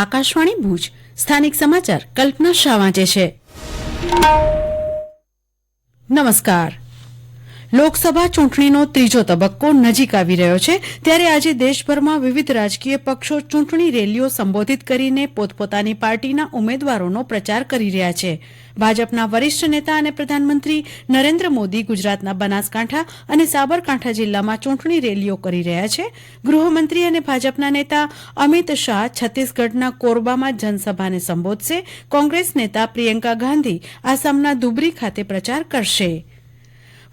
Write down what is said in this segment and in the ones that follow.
આકાશવાણી ભુજ સ્થાનિક સમાચાર કલ્પના શાહ વાંચે છે. નમસ્કાર. લોકસભા ચૂંટણીનો ત્રીજો તબક્કો નજીક આવી રહ્યો છે ત્યારે આજે દેશભરમાં વિવિધ રાજકીય પક્ષો ચૂંટણી રેલીઓ સંબોધિત કરીને પોતપોતાની પાર્ટીના ઉમેદવારોનો પ્રચાર કરી રહ્યા છે. ભાજપના વરિષ્ઠ નેતા અને પ્રધાનમંત્રી નરેન્દ્ર મોદી ગુજરાતના બનાસકાંઠા અને સાબરકાંઠા જિલ્લામાં ચૂંટણી રેલીઓ કરી રહ્યા છે. ગૃહમંત્રી અને ભાજપના નેતા અમિત શાહ છત્તીસગઢના કોરબામાં જનસભાને સંબોધશે. કોંગ્રેસ નેતા પ્રિયંકા ગાંધી આસામના ધુબરી ખાતે પ્રચાર કરશે.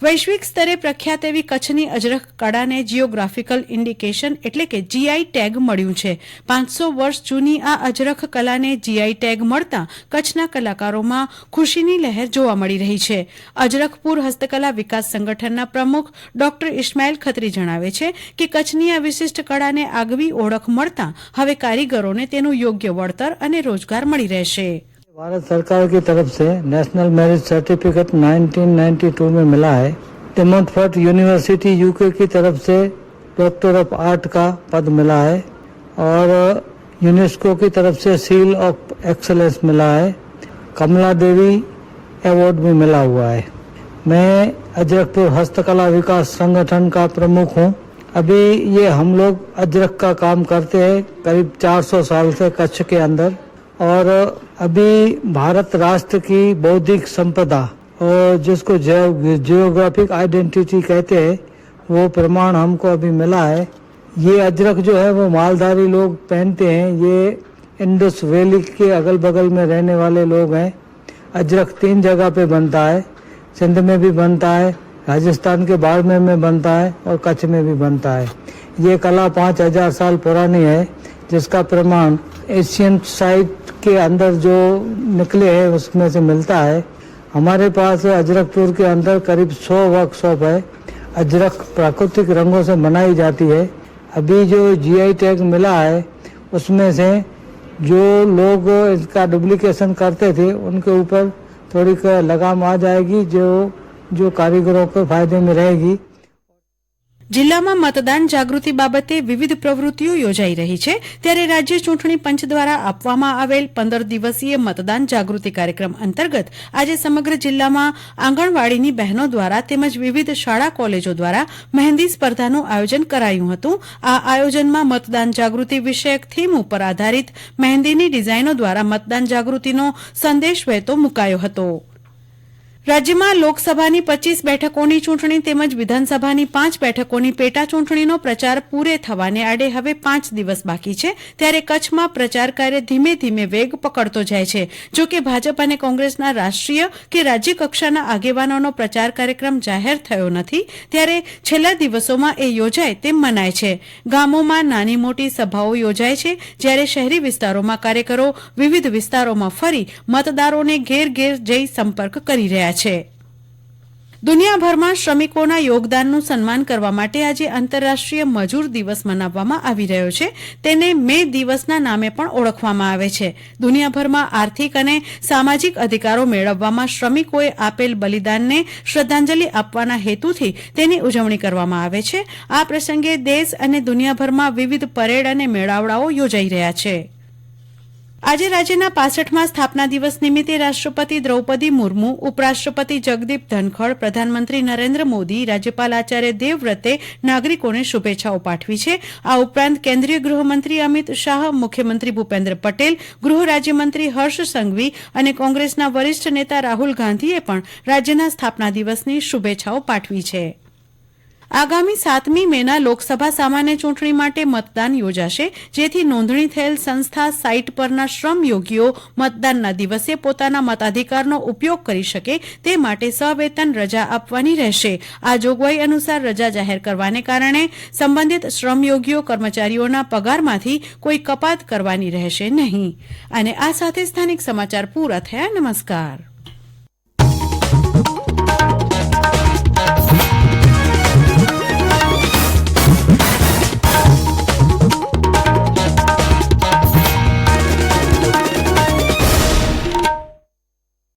વૈશ્વિક સ્તરે પ્રખ્યાત એવી કચ્છની અજરખ કળાને જીઓગ્રાફિકલ ઇન્ડિકેશન એટલે કે જીઆઈ ટેગ મળ્યું છે. 500 વર્ષ જૂની આ અજરખ કલાને જીઆઈ ટેગ મળતા કચ્છના કલાકારોમાં ખુશીની લહેર જોવા મળી રહી છે. અજરખપુર હસ્તકલા વિકાસ સંગઠનના પ્રમુખ ડોક્ટર ઇસ્માઇલ ખત્રી જણાવે છે કે કચ્છની આ વિશિષ્ટ કળાને આગવી ઓળખ મળતા હવે કારીગરોને તેનું યોગ્ય વળતર અને રોજગાર મળી રહેશે. भारत सरकार की तरफ से नेशनल मेरिट सर्टिफिकेट 1992 में मिला है. डेमोंटफोर्ट यूनिवर्सिटी यूके की तरफ से डॉक्टर ऑफ आर्ट का पद मिला है और यूनेस्को की तरफ से सील ऑफ एक्सलेंस मिला है. कमला देवी अवार्ड भी मिला हुआ है. मैं अजरखपुर हस्तकला विकास संगठन का प्रमुख हूँ. अभी ये हम लोग अजरख का काम करते हैं करीब 400 साल से कच्छ के अंदर और अभी भारत राष्ट्र की बौद्धिक संपदा और जिसको जियोग्राफिक आइडेंटिटी कहते हैं वो प्रमाण हमको अभी मिला है. ये अजरक जो है वो मालधारी लोग पहनते हैं. ये इंडस वैली के अगल बगल में रहने वाले लोग हैं. अजरक 3 जगह पे बनता है. सिंध में भी बनता है, राजस्थान के बाड़मेर में बनता है और कच्छ में भी बनता है. ये कला 5000 साल पुरानी है जिसका प्रमाण एशियन साइट के अंदर जो निकले हैं उसमें से मिलता है. हमारे पास अजरखपुर के अंदर करीब 100 वर्कशॉप है. अजरख प्राकृतिक रंगों से बनाई जाती है. अभी जो जीआई टैग मिला है उसमें से जो लोग इसका डुप्लीकेशन करते थे उनके ऊपर थोड़ी लगाम आ जाएगी जो कारीगरों को फायदे में रहेगी. જિલ્લામાં મતદાન જાગૃતિ બાબતે વિવિધ પ્રવૃત્તિઓ યોજાઈ રહી છે ત્યારે રાજ્ય ચૂંટણી પંચ દ્વારા આપવામાં આવેલ 15 દિવસીય મતદાન જાગૃતિ કાર્યક્રમ અંતર્ગત આજે સમગ્ર જિલ્લામાં આંગણવાડીની બહેનો દ્વારા તેમજ વિવિધ શાળા કોલેજો દ્વારા મહેંદી સ્પર્ધાનું આયોજન કરાયું હતું. આ આયોજનમાં મતદાન જાગૃતિ વિષયક થીમ ઉપર આધારિત મહેંદીની ડિઝાઇનો દ્વારા મતદાન જાગૃતિનો સંદેશ વહેતો મુકાયો હતો. રાજ્યમાં લોકસભાની 25 બેઠકોની ચૂંટણી તેમજ વિધાનસભાની 5 બેઠકોની પેટા ચૂંટણીનો પ્રચાર પૂરે થવાને આડે હવે 5 દિવસ બાકી છે ત્યારે કચ્છમાં પ્રચાર કાર્ય ધીમે ધીમે વેગ પકડતો જાય છે. જો કે ભાજપ અને કોંગ્રેસના રાષ્ટ્રીય કે રાજ્ય કક્ષાના આગેવાનોનો પ્રચાર કાર્યક્રમ જાહેર થયો નથી ત્યારે છેલ્લા દિવસોમાં એ યોજાય તેમ મનાય છે. ગામોમાં નાની મોટી સભાઓ યોજાય છે જ્યારે શહેરી વિસ્તારોમાં કાર્યકરો વિવિધ વિસ્તારોમાં ફરી મતદારોને ઘેર ઘેર જઈ સંપર્ક કરી રહ્યા છે. દુનિયાભરમાં શ્રમિકોના યોગદાનનું સન્માન કરવા માટે આજે આંતરરાષ્ટ્રીય મજૂર દિવસ મનાવવામાં આવી રહ્યો છે. તેને મે દિવસના નામે પણ ઓળખવામાં આવે છે. દુનિયાભરમાં આર્થિક અને સામાજિક અધિકારો મેળવવામાં શ્રમિકોએ આપેલ બલિદાનને શ્રદ્ધાંજલિ આપવાના હેતુથી તેની ઉજવણી કરવામાં આવે છે. આ પ્રસંગે દેશ અને દુનિયાભરમાં વિવિધ પરેડ અને મેળાવડાઓ યોજાઈ રહ્યા છે. આજે રાજ્યના 65મા સ્થાપના દિવસ નિમિત્તે રાષ્ટ્રપતિ દ્રૌપદી મુર્મુ, ઉપરાષ્ટ્રપતિ જગદીપ ધનખડ, પ્રધાનમંત્રી નરેન્દ્ર મોદી, રાજ્યપાલ આચાર્ય દેવવ્રતે નાગરિકોને શુભેચ્છાઓ પાઠવી છે. આ ઉપરાંત કેન્દ્રીય ગૃહમંત્રી અમિત શાહ, મુખ્યમંત્રી ભૂપેન્દ્ર પટેલ, ગૃહ રાજ્યમંત્રી હર્ષ સંઘવી અને કોંગ્રેસના વરિષ્ઠ નેતા રાહુલ ગાંધીએ પણ રાજ્યના સ્થાપના દિવસની શુભેચ્છાઓ પાઠવી છે. આગામી 7મી મેના લોકસભા સામાન્ય ચૂંટણી માટે મતદાન યોજાશે જેથી નોંધણી થયેલ સંસ્થા સાઇટ પરના શ્રમયોગીઓ મતદાનના દિવસે પોતાના મતાધિકારનો ઉપયોગ કરી શકે તે માટે સવેતન રજા આપવાની રહેશે. આ જોગવાઈ અનુસાર રજા જાહેર કરવાને કારણે સંબંધિત શ્રમયોગીઓ કર્મચારીઓના પગારમાંથી કોઈ કપાત કરવાની રહેશે નહીં. અને આ સાથે સ્થાનિક સમાચાર પૂરા થયા. નમસ્કાર.